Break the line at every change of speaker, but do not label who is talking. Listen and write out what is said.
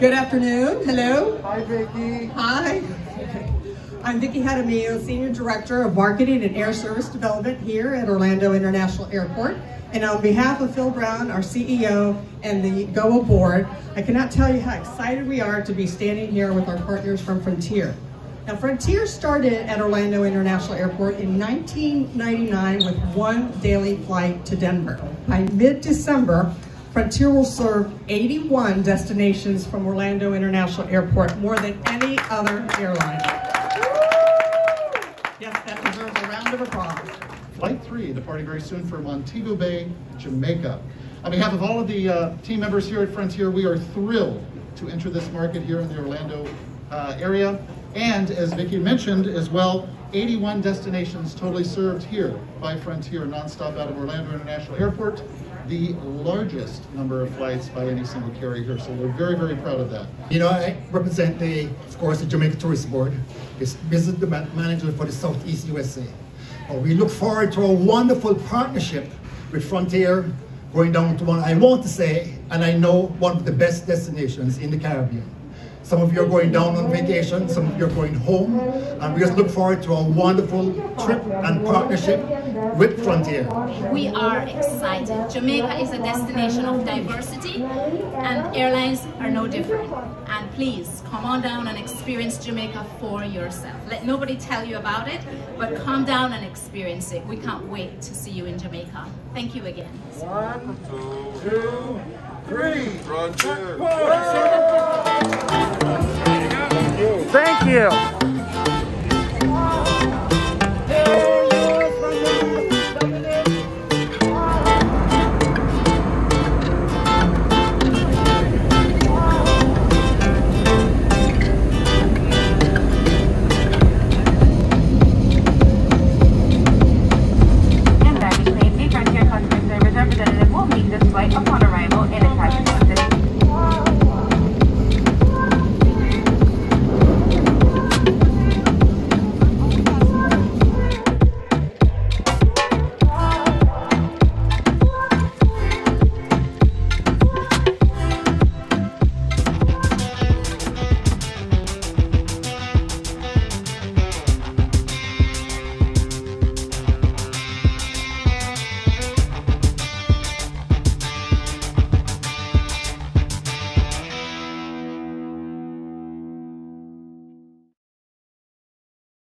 Good afternoon. Hello.
Hi, Vicki.
Hi. I'm Vicki Hadamio, Senior Director of Marketing and Air Service Development here at Orlando International Airport. And on behalf of Phil Brown, our CEO, and the GOA board, I cannot tell you how excited we are to be standing here with our partners from Frontier. Now, Frontier started at Orlando International Airport in 1999 with one daily flight to Denver. By mid-December, Frontier will serve 81 destinations from Orlando International Airport, more than any other airline. Yes, that deserves a round of applause.
Flight 3 departing very soon for Montego Bay, Jamaica. On behalf of all of the team members here at Frontier, we are thrilled to enter this market here in the Orlando area. And as Vicki mentioned as well, 81 destinations totally served here by Frontier nonstop out of Orlando International Airport, the largest number of flights by any single carrier here. So we're very, very proud of that.
You know, I represent of course, the Jamaica Tourist Board, this business manager for the Southeast USA. We look forward to a wonderful partnership with Frontier, going down to one, I want to say, and I know, one of the best destinations in the Caribbean. Some of you are going down on vacation, some of you are going home, and we just look forward to a wonderful trip and partnership with Frontier.
We are excited. Jamaica is a destination of diversity, and airlines are no different. And please, come on down and experience Jamaica for yourself. Let nobody tell you about it, but come down and experience it. We can't wait to see you in Jamaica. Thank you again.
1, 2, 3.
Frontier.
Thank you.